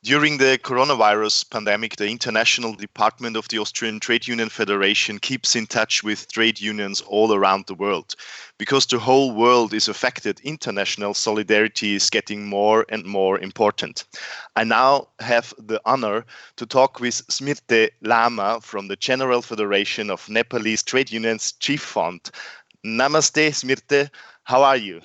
During the coronavirus pandemic, the International Department of the Austrian Trade Union Federation keeps in touch with trade unions all around the world. Because the whole world is affected, international solidarity is getting more and more important. I now have the honor to talk with Smirte Lama from the General Federation of Nepalese Trade Unions Chief Fund. Namaste, Smirte. How are you?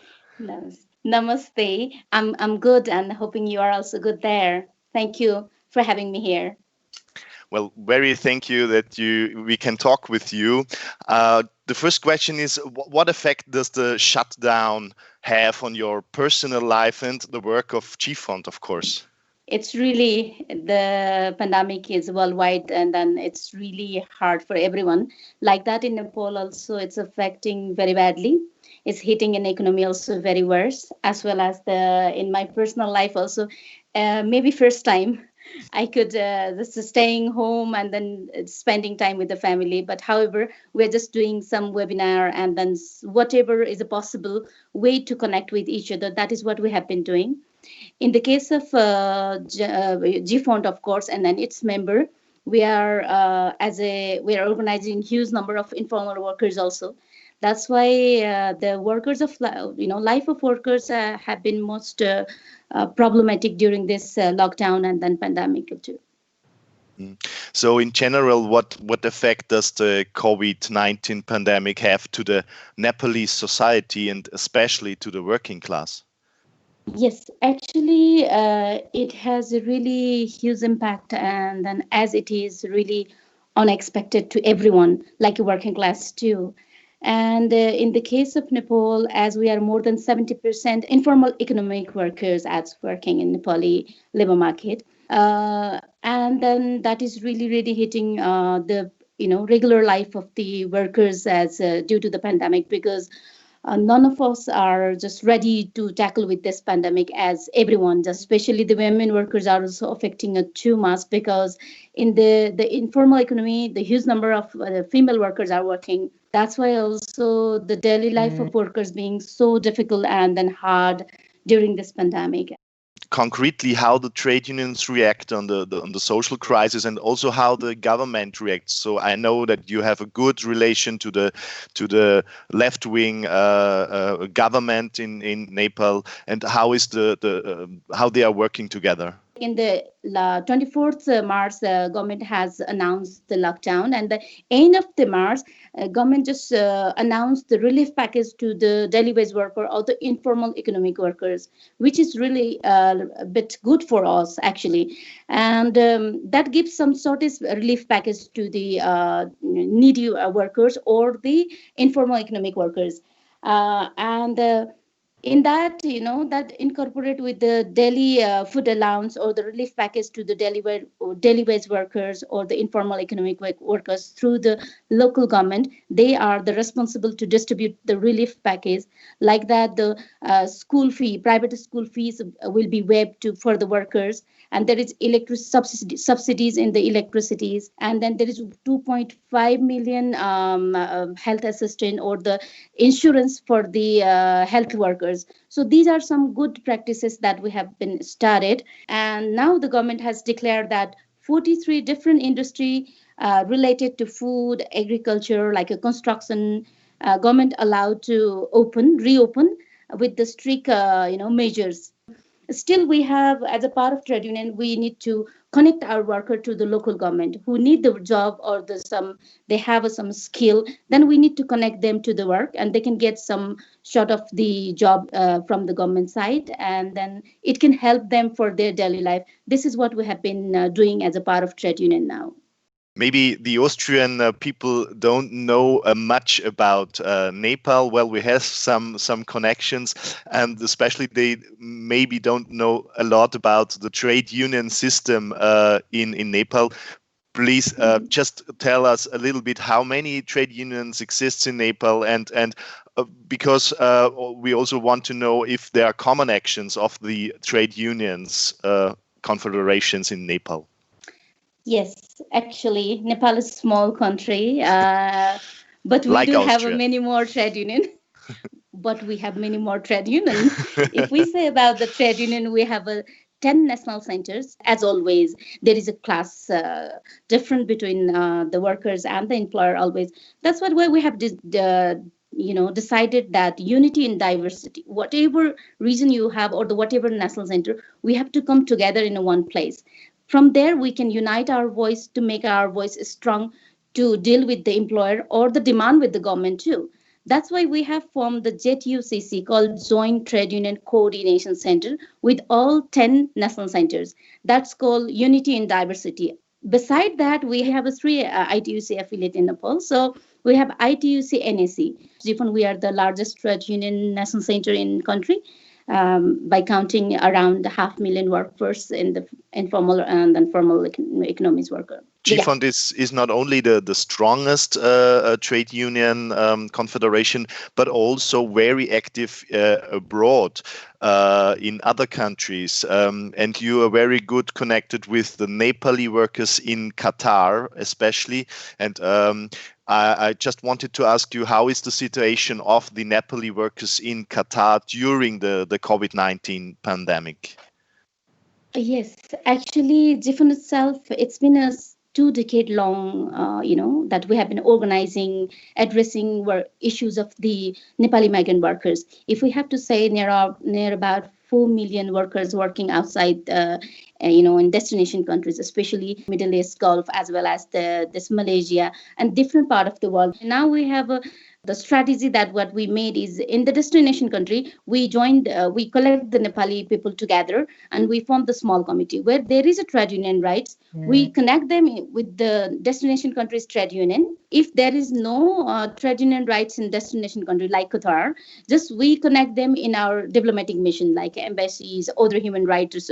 Namaste. I'm good and hoping you are also good there. Thank you for having me here. Well, very thank you that we can talk with you. The first question is, what effect does the shutdown have on your personal life and the work of Chief Fund, of course? It's really, the pandemic is worldwide and then it's really hard for everyone. Like that in Nepal also, it's affecting very badly. It's hitting an economy also very worse, as well as in my personal life also. Maybe first time I could just staying home and then spending time with the family. But however, we're just doing some webinar and then whatever is a possible way to connect with each other. That is what we have been doing. In the case of GFOND, of course, and then its member, we are we are organizing huge number of informal workers also. That's why the workers of life of workers have been most problematic during this lockdown and then pandemic too. So in general, what effect does the COVID-19 pandemic have to the Nepalese society and especially to the working class? Yes, actually, it has a really huge impact, and then as it is really unexpected to everyone, like a working class too. And in the case of Nepal, as we are more than 70% informal economic workers as working in Nepali labor market, and then that is really hitting the regular life of the workers as due to the pandemic, because none of us are just ready to tackle with this pandemic as everyone, just especially the women workers are also affecting it too much, because in the informal economy, the huge number of female workers are working. That's why also the daily life of workers being so difficult and then hard during this pandemic. Concretely, how the trade unions react on the social crisis, and also how the government reacts. So I know that you have a good relation to the left wing government in Nepal, and how is how they are working together. In the 24th March, the government has announced the lockdown, and the end of the March, government just announced the relief package to the daily wage worker or the informal economic workers, which is really a bit good for us actually, and that gives some sort of relief package to the needy workers or the informal economic workers, and in that, that incorporate with the daily food allowance or the relief package to the daily wage workers or the informal economic workers through the local government. They are the responsible to distribute the relief package. Like that, the private school fees will be waived for the workers, and there is subsidies in the electricities, and then there is 2.5 million health assistant or the insurance for the health workers. So these are some good practices that we have been started, and now the government has declared that 43 different industry related to food, agriculture, like a construction, government allowed to reopen with the strict measures. Still, we have, as a part of trade union, we need to connect our worker to the local government who need the job or they have some skill. Then we need to connect them to the work, and they can get some sort of the job from the government side, and then it can help them for their daily life. This is what we have been doing as a part of trade union now. Maybe the Austrian people don't know much about Nepal. Well, we have some connections, and especially they maybe don't know a lot about the trade union system in Nepal. Please just tell us a little bit how many trade unions exist in Nepal, and because we also want to know if there are common actions of the trade unions confederations in Nepal. Yes, actually, Nepal is a small country, but we like do Austria. have many more trade union. But we have many more trade union. If we say about the trade union, we have 10 national centers. As always, there is a class different between the workers and the employer always. That's why we have decided that unity in diversity, whatever region you have or the whatever national center, we have to come together in one place. From there, we can unite our voice to make our voice strong to deal with the employer or the demand with the government too. That's why we have formed the JETUCC, called Joint Trade Union Coordination Center, with all 10 national centers. That's called Unity in Diversity. Beside that, we have a three ITUC affiliate in Nepal. So we have ITUC NAC. GIFON, we are the largest trade union national center in country, by counting around 500,000 workforce in the informal and formal economies worker. GIFON is not only the strongest trade union confederation, but also very active abroad in other countries. And you are very good connected with the Nepali workers in Qatar, especially. And I just wanted to ask you, how is the situation of the Nepali workers in Qatar during the COVID-19 pandemic? Yes, actually, GIFON itself, it's been a 2-decade long, that we have been organizing, addressing issues of the Nepali migrant workers. If we have to say, near about 4 million workers working outside, in destination countries, especially Middle East, Gulf, as well as this Malaysia and different part of the world. Now we have the strategy that what we made is, in the destination country, we collect the Nepali people together and we form the small committee where there is a trade union rights. We connect them with the destination country's trade union. If there is no trade union rights in destination country like Qatar, just we connect them in our diplomatic mission like embassies, other human rights,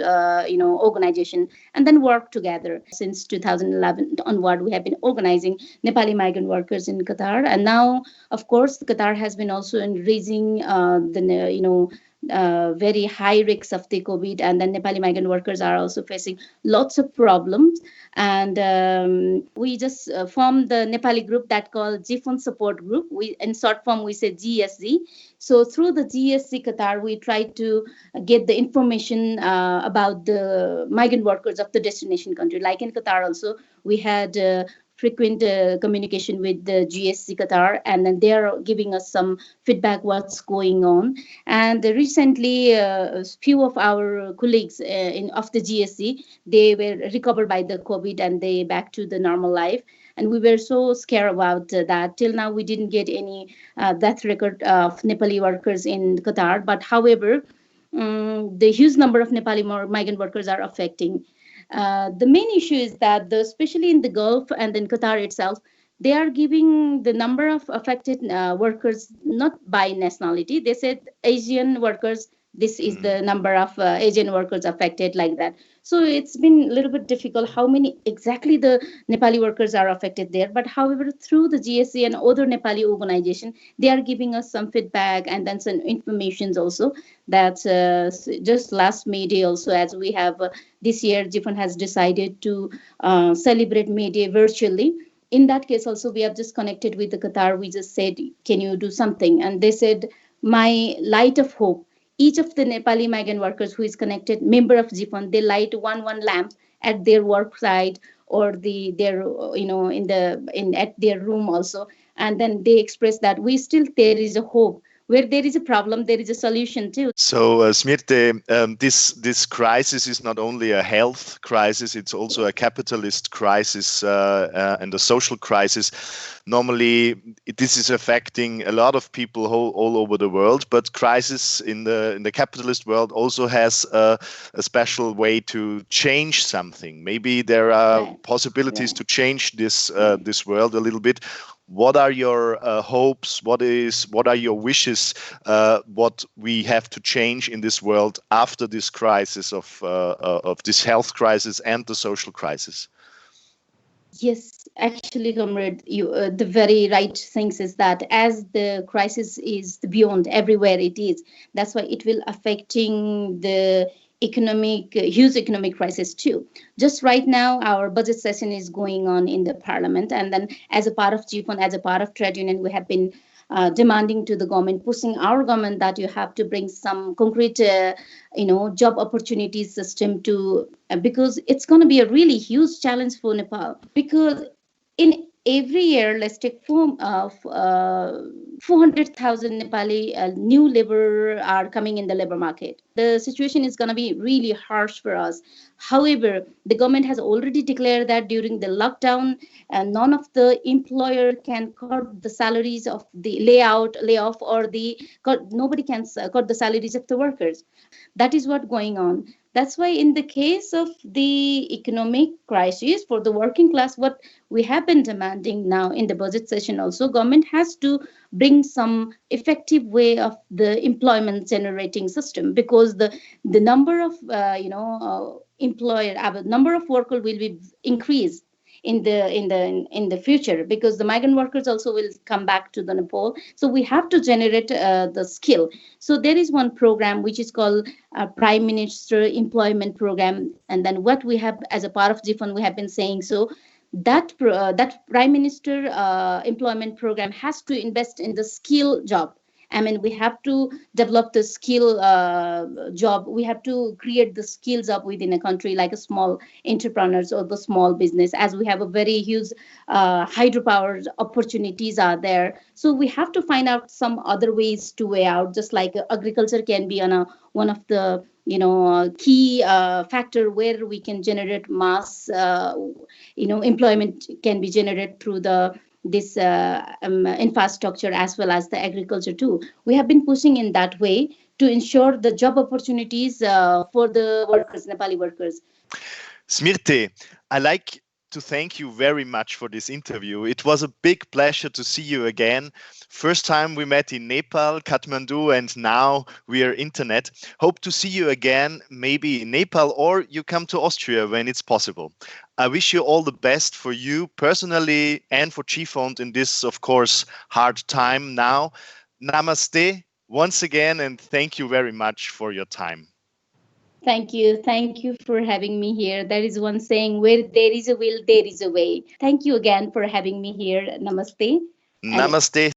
organization, and then work together. Since 2011 onward, we have been organizing Nepali migrant workers in Qatar, and now, of course, Qatar has been also raising very high risks of the COVID, and then Nepali migrant workers are also facing lots of problems. And we just formed the Nepali group that called GIFON Support Group. We, in short form, we say GSG. So through the GSG Qatar, we try to get the information about the migrant workers of the destination country. Like in Qatar also, we had frequent communication with the GSC Qatar, and then they are giving us some feedback what's going on. And recently, a few of our colleagues of the GSC, they were recovered by the COVID and they back to the normal life. And we were so scared about that. Till now, we didn't get any death record of Nepali workers in Qatar. But however, the huge number of Nepali migrant workers are affecting. The main issue is that, especially in the Gulf and in Qatar itself, they are giving the number of affected workers not by nationality. They said Asian workers, this is the number of Asian workers affected, like that. So it's been a little bit difficult how many exactly the Nepali workers are affected there. But however, through the GSC and other Nepali organization, they are giving us some feedback and then some informations also. That just last May Day also, as we have this year, GIFON has decided to celebrate May Day virtually. In that case also, we have just connected with the Qatar. We just said, can you do something? And they said, my light of hope. Each of the Nepali migrant workers who is connected, member of GIFON, they light one lamp at their work site or at their room also, and then they express that there is a hope. Where there is a problem, there is a solution too. So, Smirte, this crisis is not only a health crisis, it's also a capitalist crisis and a social crisis. Normally, this is affecting a lot of people all over the world, but crisis in the capitalist world also has a special way to change something. Maybe there are possibilities to change this world a little bit. What are your hopes? What are your wishes? What we have to change in this world after this crisis of this health crisis and the social crisis? Yes, actually, comrade, the very right things is that as the crisis is beyond everywhere it is, that's why it will affecting the huge economic crisis too. Just right now, our budget session is going on in the parliament, and then as a part of GIFON, as a part of trade union, we have been demanding to the government, pushing our government that you have to bring some concrete, job opportunities system to, because it's going to be a really huge challenge for Nepal. Because in every year, let's take 400,000 Nepali new labor are coming in the labor market. The situation is going to be really harsh for us. However, the government has already declared that during the lockdown, none of the employer can cut the salaries of the layoff, or nobody can cut the salaries of the workers. That is what going on. That's why in the case of the economic crisis for the working class, what we have been demanding now in the budget session also, government has to bring some effective way of the employment generating system, because the number of number of workers will be increased in the future, because the migrant workers also will come back to the Nepal. So we have to generate the skill. So there is one program which is called Prime Minister Employment Program, and then what we have as a part of GFUN, we have been saying, so that Prime Minister Employment Program has to invest in the skill job. I mean, we have to develop the skill job. We have to create the skills up within a country, like a small entrepreneurs or the small business, as we have a very huge hydropower opportunities are there. So we have to find out some other ways to way out, just like agriculture can be one of the key factor where we can generate mass employment can be generated through this infrastructure, as well as the agriculture too. We have been pushing in that way to ensure the job opportunities for the workers, Nepali workers. Smirte, I like to thank you very much for this interview. It was a big pleasure to see you again. First time we met in Nepal, Kathmandu, and now we are internet. Hope to see you again, maybe in Nepal, or you come to Austria when it's possible. I wish you all the best for you personally and for GFUN in this, of course, hard time now. Namaste once again, and thank you very much for your time. Thank you. Thank you for having me here. There is one saying, where there is a will, there is a way. Thank you again for having me here. Namaste. Namaste.